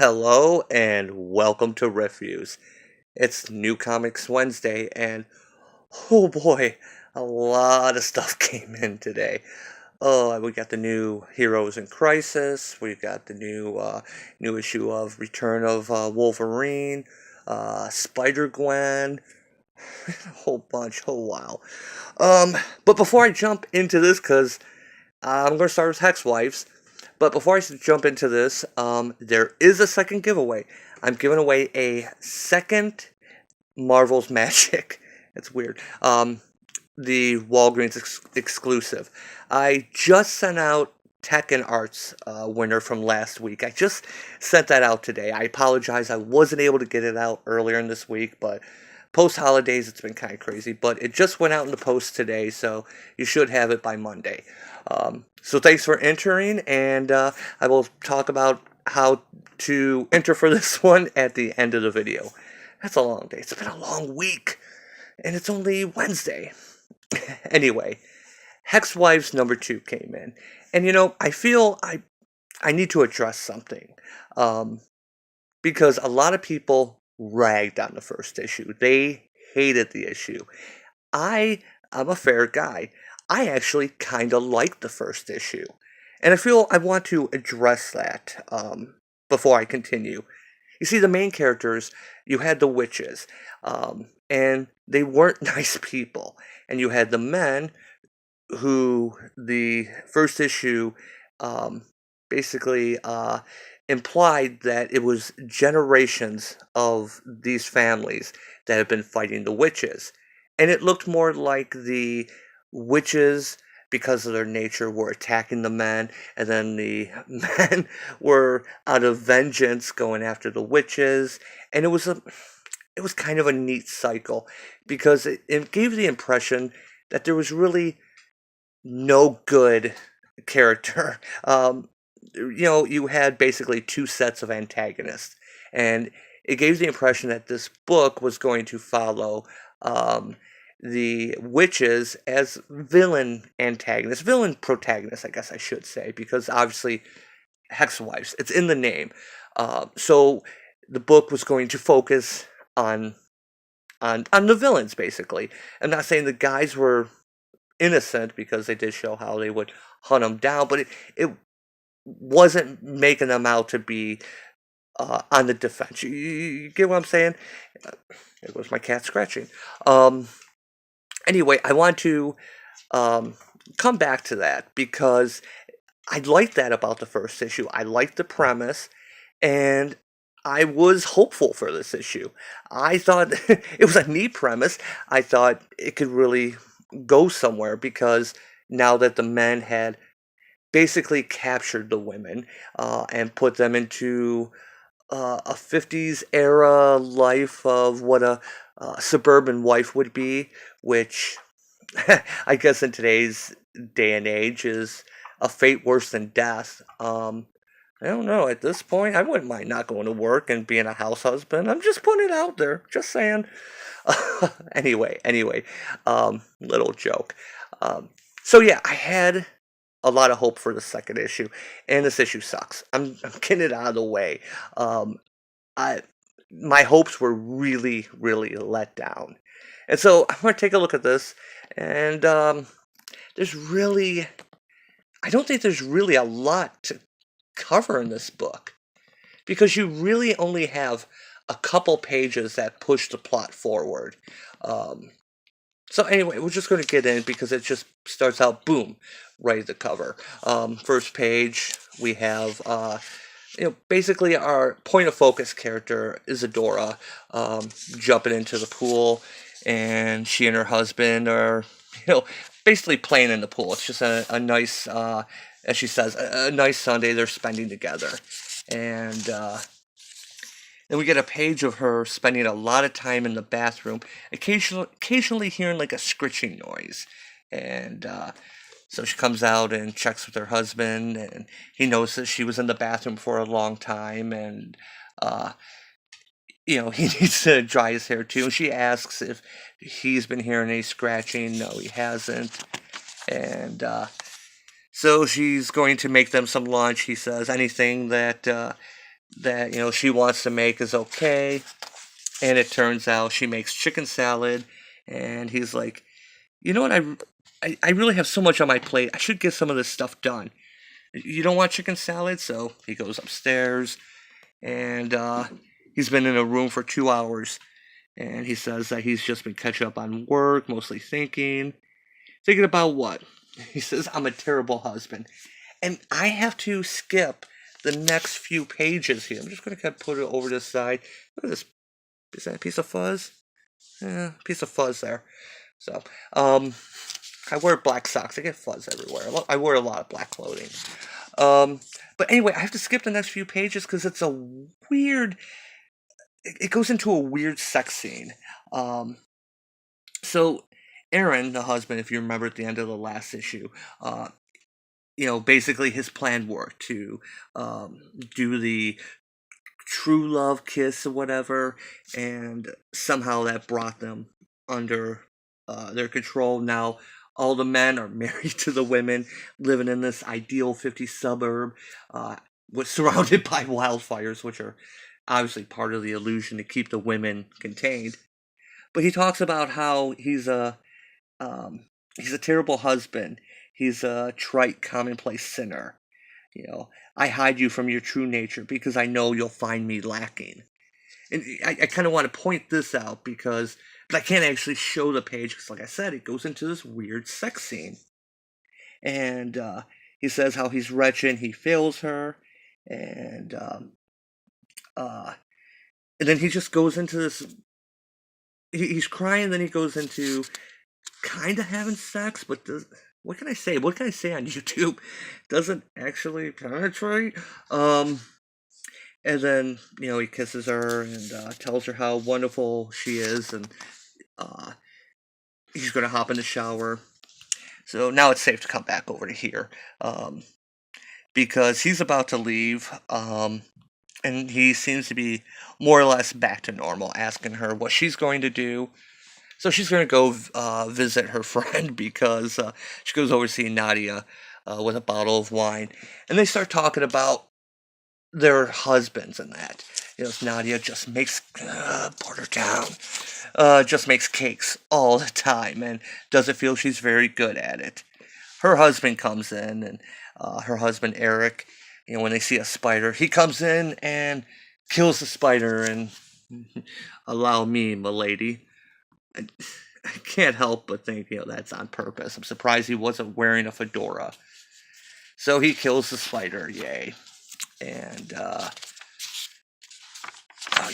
Hello and welcome to Reviews. It's New Comics Wednesday, and oh boy, a lot of stuff came in today. Oh, we got the new Heroes in Crisis. We got the new issue of Return of Wolverine, Spider Gwen, a whole bunch. Oh wow. But before I jump into this, because I'm going to start with Hex Wives. But before I jump into this, there is a second giveaway. I'm giving away a second Marvel's Magik. It's weird. The Walgreens exclusive. I just sent out Tech and Arts winner from last week. I just sent that out today. I apologize. I wasn't able to get it out earlier in this week, but post holidays it's been kind of crazy. But it just went out in the post today, so you should have it by Monday. So thanks for entering, and I will talk about how to enter for this one at the end of the video. That's a long day. It's been a long week, and it's only Wednesday. Anyway, Hex Wives number 2 came in, and I feel I need to address something, because a lot of people ragged on the first issue. They hated the issue. I'm a fair guy. I actually kind of liked the first issue. And I feel I want to address that before I continue. You see, the main characters, you had the witches, and they weren't nice people. And you had the men who the first issue basically implied that it was generations of these families that have been fighting the witches. And it looked more like the witches, because of their nature, were attacking the men, and then the men were out of vengeance going after the witches. And it was kind of a neat cycle, because it gave the impression that there was really no good character. You had basically two sets of antagonists, and it gave the impression that this book was going to follow the witches as villain antagonists, villain protagonists, I guess I should say, because obviously Hex Wives, it's in the name. So the book was going to focus on the villains, basically. I'm not saying the guys were innocent, because they did show how they would hunt them down, but it wasn't making them out to be on the defense. You get what I'm saying? There goes my cat scratching. Anyway, I want to come back to that, because I liked that about the first issue. I liked the premise, and I was hopeful for this issue. I thought it was a neat premise. I thought it could really go somewhere, because now that the men had basically captured the women and put them into a 50s era life of what a suburban wife would be, which I guess in today's day and age is a fate worse than death. I don't know. At this point, I wouldn't mind not going to work and being a house husband. I'm just putting it out there. Just saying. Anyway, little joke. So yeah, I had a lot of hope for the second issue, and this issue sucks. I'm getting it out of the way. I My hopes were really, really let down, and so I'm going to take a look at this, and there's really, I don't think there's really a lot to cover in this book, because you really only have a couple pages that push the plot forward. So anyway, we're just going to get in, because it just starts out, boom, right at the cover. First page, we have, basically our point of focus character, Isadora, jumping into the pool, and she and her husband are, basically playing in the pool. It's just a nice, as she says, a nice Sunday they're spending together. And then we get a page of her spending a lot of time in the bathroom, occasionally hearing like a scritching noise. And so she comes out and checks with her husband, and he notices she was in the bathroom for a long time, and he needs to dry his hair too. And she asks if he's been hearing any scratching. No, he hasn't. And so she's going to make them some lunch. He says anything that that she wants to make is okay, and it turns out she makes chicken salad, and he's like, you know what, I really have so much on my plate. I should get some of this stuff done. You don't want chicken salad? So he goes upstairs, and he's been in a room for 2 hours, and he says that he's just been catching up on work, mostly thinking about what? He says, I'm a terrible husband. And I have to skip the next few pages here. I'm just going to kind of put it over to the side. Look at this. Is that a piece of fuzz? Yeah, piece of fuzz there. So, I wear black socks. I get fuzz everywhere. I wear a lot of black clothing. But anyway, I have to skip the next few pages because it's a weird... It goes into a weird sex scene. So, Aaron, the husband, if you remember at the end of the last issue, basically his plan worked to do the true love kiss or whatever, and somehow that brought them under their control. Now all the men are married to the women, living in this ideal 50 suburb, was surrounded by wildfires, which are obviously part of the illusion to keep the women contained. But he talks about how he's a terrible husband. He's a trite, commonplace sinner. I hide you from your true nature because I know you'll find me lacking. And I kind of want to point this out but I can't actually show the page because, like I said, it goes into this weird sex scene. And he says how he's wretched, he fails her, and then he just goes into this. He's crying, then he goes into kind of having sex, but what can I say? What can I say on YouTube? Doesn't actually penetrate. And then, he kisses her and tells her how wonderful she is, and he's going to hop in the shower. So now it's safe to come back over to here, because he's about to leave, and he seems to be more or less back to normal, asking her what she's going to do. So she's going to go visit her friend because she goes over to see Nadia with a bottle of wine. And they start talking about their husbands and that. Nadia just makes, put her down, just makes cakes all the time and doesn't feel she's very good at it. Her husband comes in, and her husband Eric, when they see a spider, he comes in and kills the spider, and allow me, milady. I can't help but think, that's on purpose. I'm surprised he wasn't wearing a fedora. So he kills the spider, yay. And,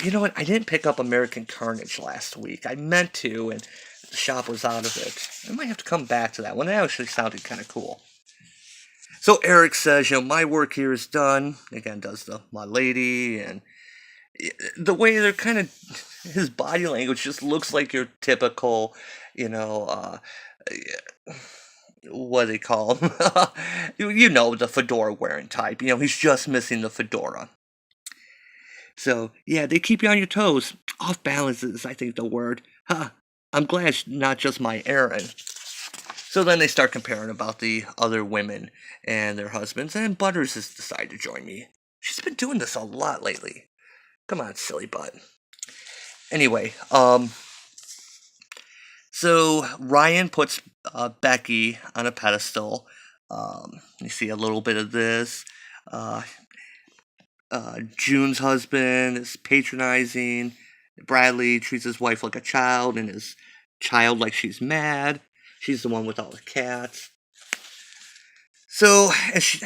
you know what? I didn't pick up American Carnage last week. I meant to, and the shop was out of it. I might have to come back to that one. That actually sounded kind of cool. So Eric says, my work here is done. Again, does the my lady, and the way they're kind of, his body language just looks like your typical, what do they call him? The fedora wearing type. He's just missing the fedora. So, yeah, they keep you on your toes. Off balance is, I think, the word. I'm glad it's not just my Aaron. So then they start comparing about the other women and their husbands, and Butters has decided to join me. She's been doing this a lot lately. Come on, silly butt. Anyway, so Ryan puts Becky on a pedestal. You see a little bit of this. June's husband is patronizing. Bradley treats his wife like a child, and his child like she's mad. She's the one with all the cats. So as she's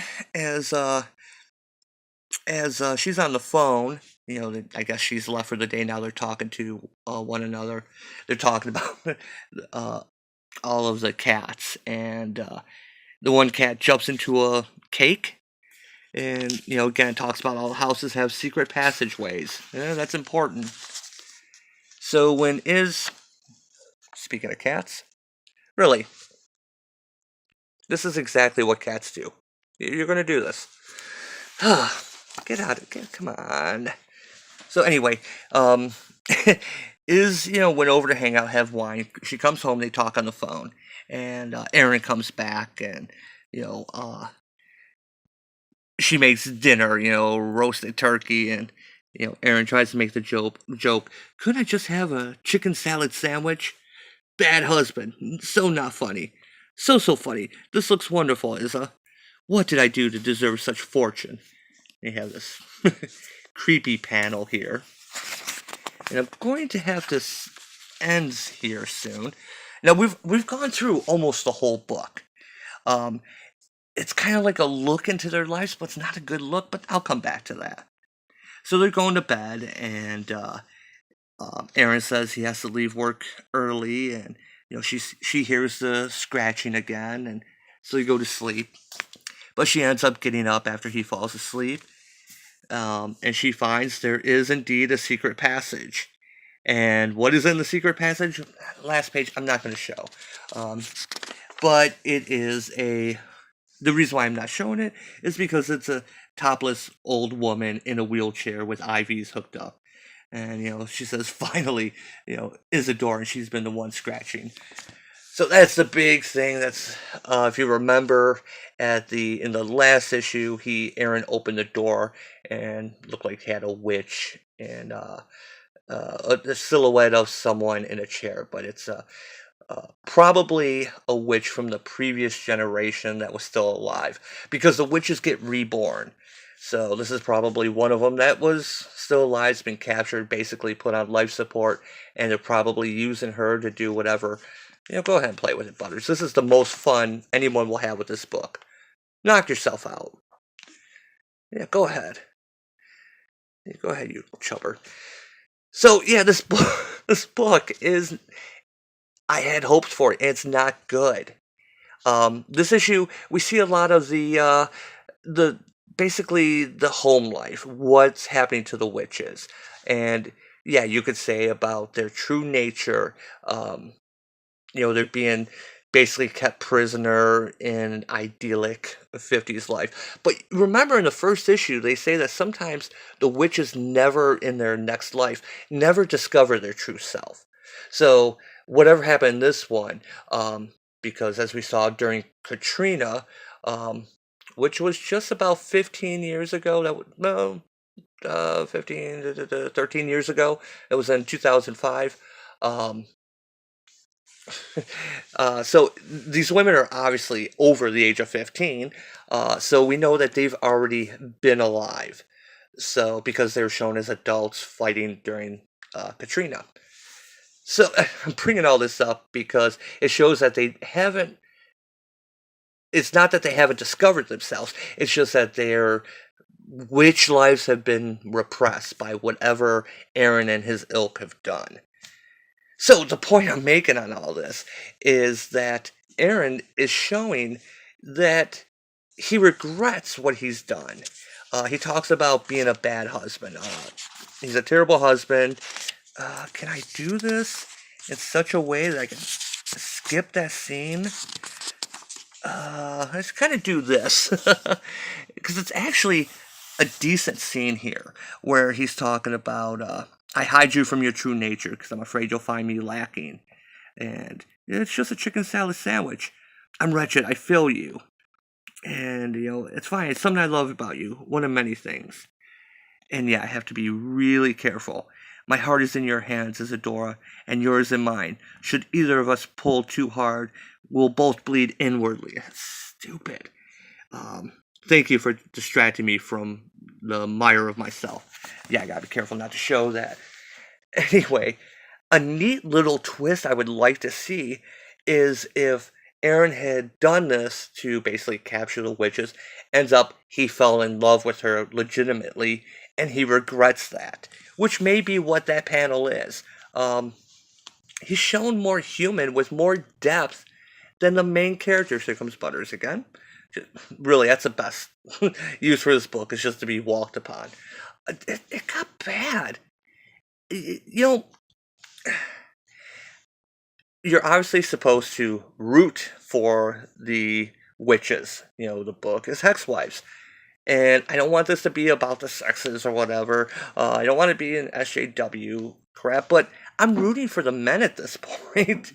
on the phone, I guess she's left for the day now. They're talking to one another. They're talking about all of the cats, and the one cat jumps into a cake, and again talks about all houses have secret passageways. Yeah, that's important. So speaking of cats, really, this is exactly what cats do. You're gonna do this. Get out of it. Come on. So anyway, went over to hang out, have wine. She comes home, they talk on the phone, and Aaron comes back, and she makes dinner, roasted turkey, and Aaron tries to make the joke. Couldn't I just have a chicken salad sandwich? Bad husband, so not funny, so funny. This looks wonderful, Isa. What did I do to deserve such fortune? They have this creepy panel here, and I'm going to have this ends here soon. Now we've gone through almost the whole book. Um, it's kind of like a look into their lives, but it's not a good look. But I'll come back to that. So they're going to bed, and Aaron says he has to leave work early, and she hears the scratching again, and so they go to sleep. But she ends up getting up after he falls asleep, and she finds there is indeed a secret passage. And what is in the secret passage? Last page, I'm not going to show. But it is the reason why I'm not showing it is because it's a topless old woman in a wheelchair with IVs hooked up. And, she says, finally, Isadora, and she's been the one scratching. So that's the big thing. That's, if you remember, in the last issue, Aaron opened the door and looked like he had a witch and a silhouette of someone in a chair, but it's probably a witch from the previous generation that was still alive, because the witches get reborn. So this is probably one of them that was still alive, has been captured, basically put on life support, and they're probably using her to do whatever. Go ahead and play with it, Butters. This is the most fun anyone will have with this book. Knock yourself out. Yeah, go ahead. Yeah, go ahead, you chubber. So yeah, this book is, I had hopes for it, and it's not good. This issue, we see a lot of the basically the home life, what's happening to the witches, and yeah, you could say about their true nature. They're being basically kept prisoner in an idyllic 50s life. But remember, in the first issue, they say that sometimes the witches never, in their next life, never discover their true self. So whatever happened in this one, because as we saw during Katrina, which was just about 15 years ago, 13 years ago, it was in 2005. So these women are obviously over the age of 15, so we know that they've already been alive. So because they were shown as adults fighting during Katrina. So I'm bringing all this up because it shows that they haven't. It's not that they haven't discovered themselves. It's just that their witch lives have been repressed by whatever Aaron and his ilk have done. So the point I'm making on all this is that Aaron is showing that he regrets what he's done. He talks about being a bad husband. He's a terrible husband. Can I do this in such a way that I can skip that scene? Let's kind of do this. Because it's actually a decent scene here where he's talking about, I hide you from your true nature because I'm afraid you'll find me lacking. And it's just a chicken salad sandwich. I'm wretched. I feel you. And, it's fine. It's something I love about you. One of many things. And yeah, I have to be really careful. My heart is in your hands, Isadora, and yours in mine. Should either of us pull too hard, we'll both bleed inwardly. That's stupid. Thank you for distracting me from the mire of myself. Yeah, I gotta be careful not to show that. Anyway, a neat little twist I would like to see is if Aaron had done this to basically capture the witches, ends up he fell in love with her legitimately, and he regrets that, which may be what that panel is. He's shown more human with more depth than the main characters. Here comes Butters again. Really, that's the best use for this book, is just to be walked upon. It got bad. You're obviously supposed to root for the witches. The book is Hex Wives. And I don't want this to be about the sexes or whatever. I don't want to be an SJW crap, but I'm rooting for the men at this point.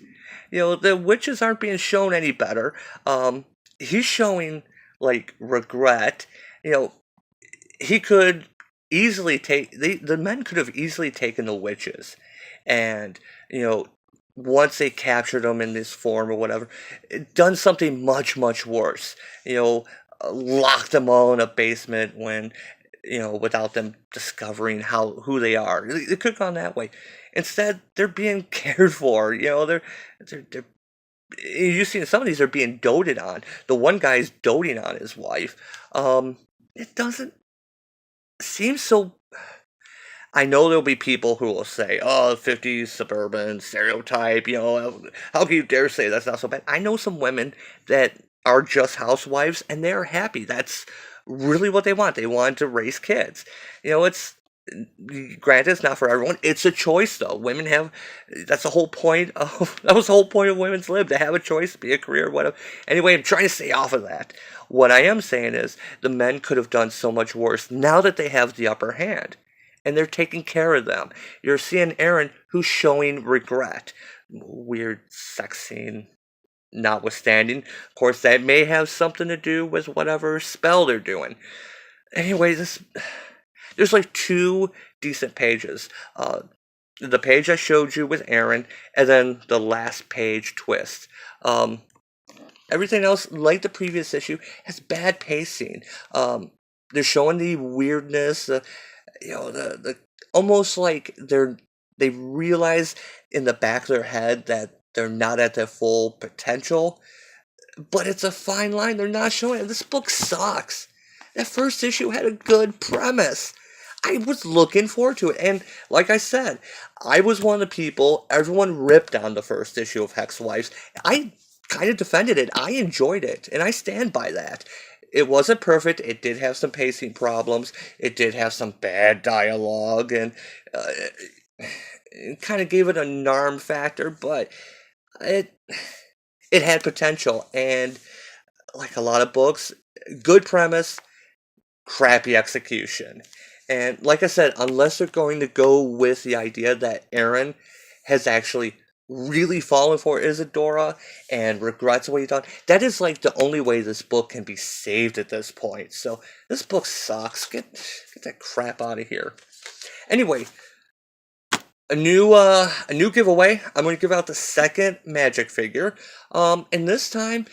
The witches aren't being shown any better. He's showing, regret. you know, he could easily take the men could have easily taken the witches, and you know, once they captured them in this form or whatever, done something much worse. You know, locked them all in a basement when without them discovering who they are. It could have gone that way. Instead, they're being cared for. They're you see some of these are being doted on. The one guy's doting on his wife. It doesn't seem so. I know there'll be people who will say, "Oh, 50s suburban stereotype." How can you dare say that's not so bad? I know some women that are just housewives and they're happy. That's really what they want. They want to raise kids. It's granted it's not for everyone. It's a choice, though. Women have. That's the whole point of. That was the whole point of women's lib, to have a choice, be a career, whatever. Anyway, I'm trying to stay off of that. What I am saying is the men could have done so much worse now that they have the upper hand and they're taking care of them. You're seeing Aaron, who's showing regret. Weird sex scene notwithstanding. Of course, that may have something to do with whatever spell they're doing. Anyway, there's like two decent pages. The page I showed you with Aaron, and then the last page twist. Everything else, like the previous issue, has bad pacing. They're showing the weirdness, the almost like they realize in the back of their head that they're not at their full potential, but it's a fine line. They're not showing it. This book sucks. That first issue had a good premise. I was looking forward to it. And like I said, I was one of the people, everyone ripped on the first issue of Hex Wives. I kind of defended it. I enjoyed it, and I stand by that. It wasn't perfect. It did have some pacing problems. It did have some bad dialogue, and it kind of gave it a narm factor, but it it had potential. And like a lot of books, good premise, crappy execution. And like I said, unless they're going to go with the idea that Aaron has actually really fallen for Isadora and regrets what he's done, that is like the only way this book can be saved at this point. So this book sucks. Get that crap out of here. Anyway, a new giveaway. I'm going to give out the second Magic figure. And this time,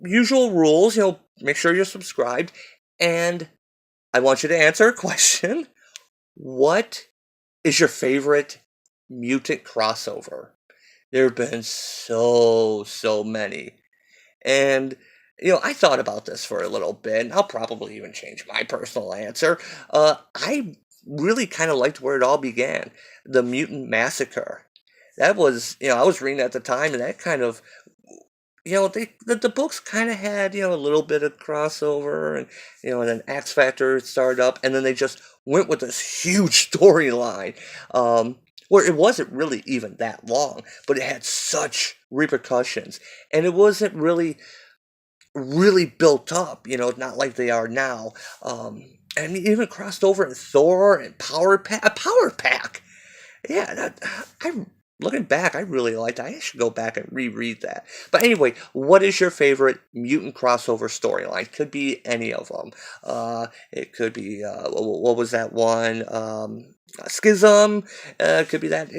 usual rules. Make sure you're subscribed, and I want you to answer a question. What is your favorite mutant crossover? There have been so many. And, I thought about this for a little bit, and I'll probably even change my personal answer. I really kind of liked where it all began. The Mutant Massacre. That was, I was reading at the time, and that kind of the books kind of had a little bit of crossover, and then X Factor started up, and then they just went with this huge storyline, where it wasn't really even that long, but it had such repercussions, and it wasn't really built up, not like they are now. And even crossed over in Thor and Power Pack. Yeah, looking back, I really liked that. I should go back and reread that. But anyway, what is your favorite mutant crossover storyline? Could be any of them. It could be, what was that one? Schism. Could be that.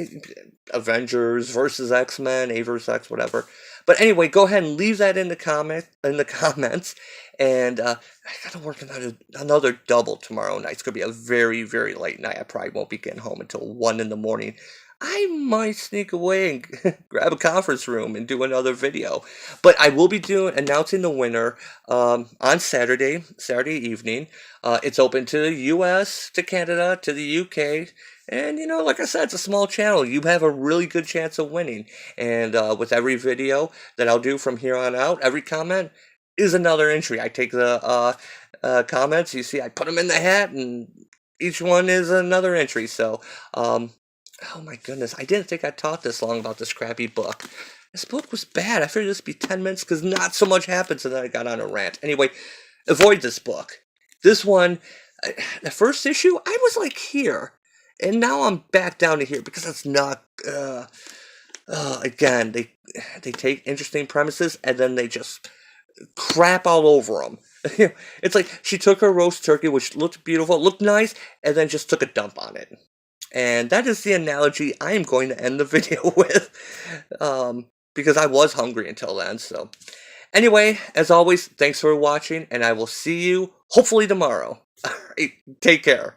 Avengers versus X-Men, A versus X, whatever. But anyway, go ahead and leave that in the comments. And I gotta work another double tomorrow night. It's gonna be a very late night. I probably won't be getting home until 1 in the morning. I might sneak away and grab a conference room and do another video. But I will be announcing the winner on Saturday evening. It's open to the US, to Canada, to the UK. And, like I said, it's a small channel. You have a really good chance of winning. And with every video that I'll do from here on out, every comment is another entry. I take the comments. You see, I put them in the hat, and each one is another entry. So, oh my goodness, I didn't think I taught this long about this crappy book. This book was bad. I figured this would be 10 minutes because not so much happens, and then I got on a rant. Anyway, avoid this book. This one, the first issue, I was like here. And now I'm back down to here because it's not, again, they take interesting premises and then they just crap all over them. It's like she took her roast turkey, which looked beautiful, looked nice, and then just took a dump on it. And that is the analogy I am going to end the video with, because I was hungry until then. So, anyway, as always, thanks for watching, and I will see you hopefully tomorrow. All right, take care.